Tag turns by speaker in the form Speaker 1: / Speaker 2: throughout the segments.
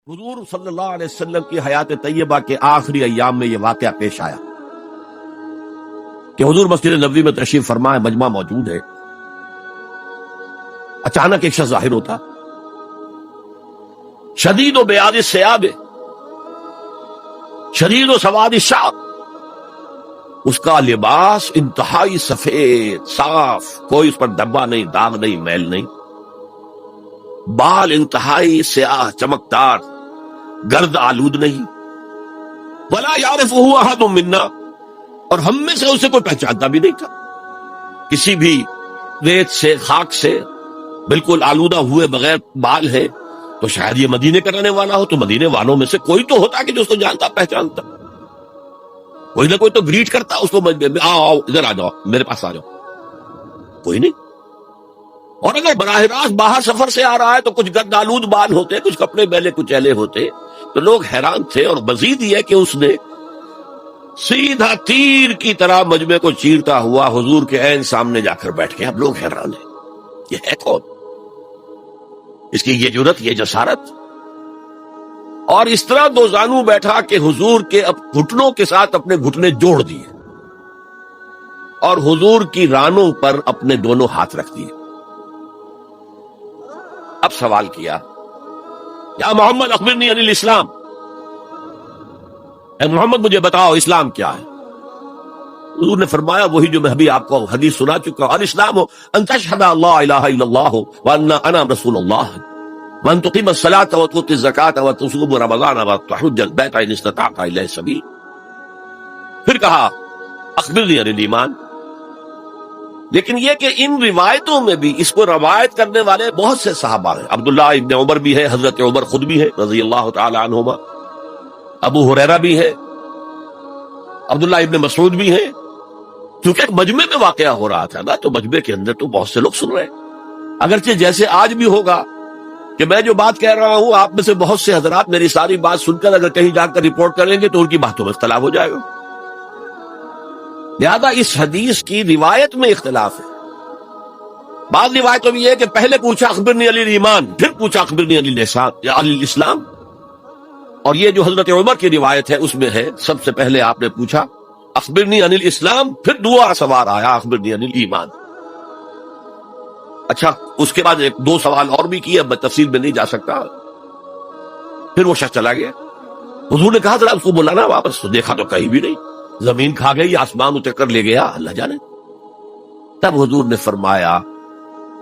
Speaker 1: حضور صلی اللہ علیہ وسلم کی حیات طیبہ کے آخری ایام میں یہ واقعہ پیش آیا کہ حضور مسجد نبوی میں تشریف فرما ہے، مجمع موجود ہے، اچانک ایک شخص ظاہر ہوتا، شدید و بیاض الثیاب، شدید و سواد الشعر، اس کا لباس انتہائی سفید صاف، کوئی اس پر دھبا نہیں، داغ نہیں، میل نہیں، بال انتہائی سیاہ چمکدار، گرد آلود نہیں، ولا یعرفہ احد منا، اور ہم میں سے اسے کوئی پہچانتا بھی نہیں تھا، کسی بھی ریت سے خاک سے بالکل آلودہ ہوئے بغیر بال ہے تو شاید یہ مدینے کا رہنے والا ہو، تو مدینے والوں میں سے کوئی تو ہوتا کہ جو اس کو جانتا پہچانتا، کوئی نہ کوئی تو گریٹ کرتا اس کو، آؤ ادھر آ جاؤ، میرے پاس آ جاؤ، کوئی نہیں۔ اور اگر براہ راست باہر سفر سے آ رہا ہے تو کچھ گرد آلود بال ہوتے، کچھ کپڑے میلے کچیلے ہوتے، تو لوگ حیران تھے۔ اور مزید یہ کہ اس نے سیدھا تیر کی طرح مجمع کو چیرتا ہوا حضور کے عین سامنے جا کر بیٹھ گیا۔ اب لوگ حیران ہیں، یہ ہے کون؟ اس کی یہ جرت، یہ جسارت، اور اس طرح دو زانو بیٹھا کہ حضور کے گھٹنوں کے ساتھ اپنے گھٹنے جوڑ دیے اور حضور کی رانوں پر اپنے دونوں ہاتھ رکھ دیے۔ اب سوال کیا، یا محمد اخبرنی عن الاسلام، اے محمد مجھے بتاؤ اسلام کیا ہے؟ حضور نے فرمایا وہی جو میں ابھی آپ کو حدیث سنا چکا ہوں، الاسلام ان تشہد اللہ الہ الا اللہ وان انا رسول اللہ وان تقیم الصلاۃ وتؤتی الزکاۃ وتصوم رمضان وتحج البیت ان استطعت الیہ سبیل۔ پھر کہا اخبرنی عن الایمان۔ لیکن یہ کہ ان روایتوں میں بھی اس کو روایت کرنے والے بہت سے صحابہ ہیں، عبداللہ ابن عمر بھی ہے، حضرت عمر خود بھی ہے رضی اللہ تعالی عنہما، ابو ہریرہ بھی ہے، عبداللہ ابن مسعود بھی ہے، کیونکہ مجمع میں واقعہ ہو رہا تھا نا، تو مجمع کے اندر تو بہت سے لوگ سن رہے ہیں۔ اگرچہ جیسے آج بھی ہوگا کہ میں جو بات کہہ رہا ہوں آپ میں سے بہت سے حضرات میری ساری بات سن کر اگر کہیں جا کر رپورٹ کریں گے تو ان کی باتوں میں اختلاف ہو جائے گا، لہذا اس حدیث کی روایت میں اختلاف ہے۔ بعض روایتوں میں یہ ہے کہ پہلے پوچھا اخبرنی عن الایمان، پھر پوچھا اخبرنی عن الاسلام، اور یہ جو حضرت عمر کی روایت ہے اس میں ہے سب سے پہلے آپ نے پوچھا اخبرنی عن الاسلام، پھر دوسرا سوال آیا اخبرنی عن الایمان۔ اچھا، اس کے بعد ایک دو سوال اور بھی کیے، میں تفصیل میں نہیں جا سکتا۔ پھر وہ شخص چلا گیا، حضور نے کہا ذرا اس کو بلانا واپس، تو دیکھا تو کہیں بھی نہیں، زمین کھا گئی، آسمان اتر کر لے گیا، اللہ جانے۔ تب حضور نے فرمایا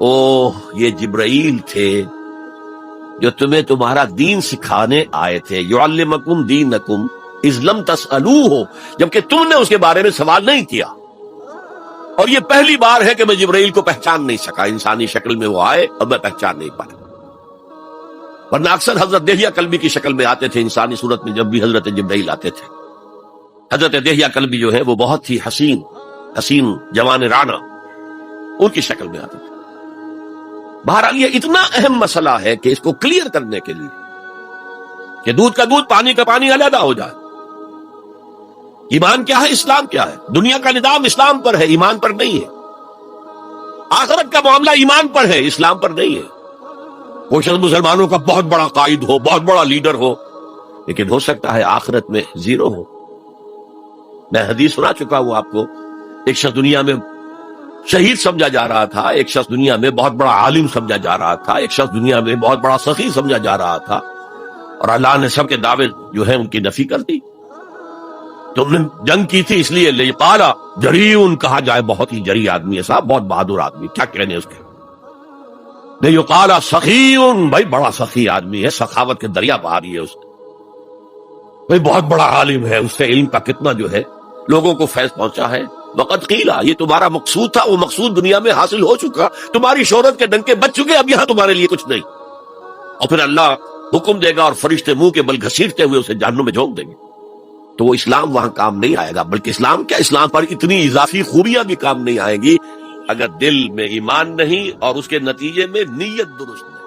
Speaker 1: اوہ یہ جبرائیل تھے جو تمہیں تمہارا دین سکھانے آئے تھے، یعلمکم دینکم اذ لم تسألوہ، جبکہ تم نے اس کے بارے میں سوال نہیں کیا۔ اور یہ پہلی بار ہے کہ میں جبرائیل کو پہچان نہیں سکا، انسانی شکل میں وہ آئے اور میں پہچان نہیں پایا، ورنہ اکثر حضرت دہیہ کلبی کی شکل میں آتے تھے انسانی صورت میں، جب بھی حضرت جبرائیل آتے تھے۔ حضرت دہیہ کلبی جو ہے وہ بہت ہی حسین جوان رانا، ان کی شکل میں آتے تھے۔ بہرحال یہ اتنا اہم مسئلہ ہے کہ اس کو کلیئر کرنے کے لیے کہ دودھ کا دودھ پانی کا پانی علیحدہ ہو جائے، ایمان کیا ہے، اسلام کیا ہے۔ دنیا کا نظام اسلام پر ہے، ایمان پر نہیں ہے۔ آخرت کا معاملہ ایمان پر ہے، اسلام پر نہیں ہے۔ کوئی شخص مسلمانوں کا بہت بڑا قائد ہو، بہت بڑا لیڈر ہو، لیکن ہو سکتا ہے آخرت میں زیرو ہو۔ میں حدیث سنا چکا ہوں آپ کو، ایک شخص دنیا میں شہید سمجھا جا رہا تھا، ایک شخص دنیا میں بہت بڑا عالم سمجھا جا رہا تھا، ایک شخص دنیا میں بہت بڑا سخی سمجھا جا رہا تھا، اور اللہ نے سب کے دعوے جو ہیں ان کی نفی کر دی۔ تم نے جنگ کی تھی اس لیے لِقَالَ جریٌ کہا جائے، بہت ہی جری آدمی ہے صاحب، بہت بہادر آدمی، کیا کہنے اس کے۔ نہیں یقال سخی، بھائی بڑا سخی آدمی ہے، سخاوت کے دریا بہاری ہے اس نے، بھائی بہت بڑا عالم ہے، اس سے علم کا کتنا جو ہے لوگوں کو فیض پہنچا ہے۔ وقت قیلا، یہ تمہارا مقصود تھا، وہ مقصود دنیا میں حاصل ہو چکا، تمہاری شہرت کے ڈنکے بچ چکے، اب یہاں تمہارے لیے کچھ نہیں۔ اور پھر اللہ حکم دے گا اور فرشتے منہ کے بل گھسیٹتے ہوئے اسے جہنم میں جھونک دیں گے، تو وہ اسلام وہاں کام نہیں آئے گا۔ بلکہ اسلام کیا، اسلام پر اتنی اضافی خوبیاں بھی کام نہیں آئیں گی اگر دل میں ایمان نہیں اور اس کے نتیجے میں نیت درست نہیں۔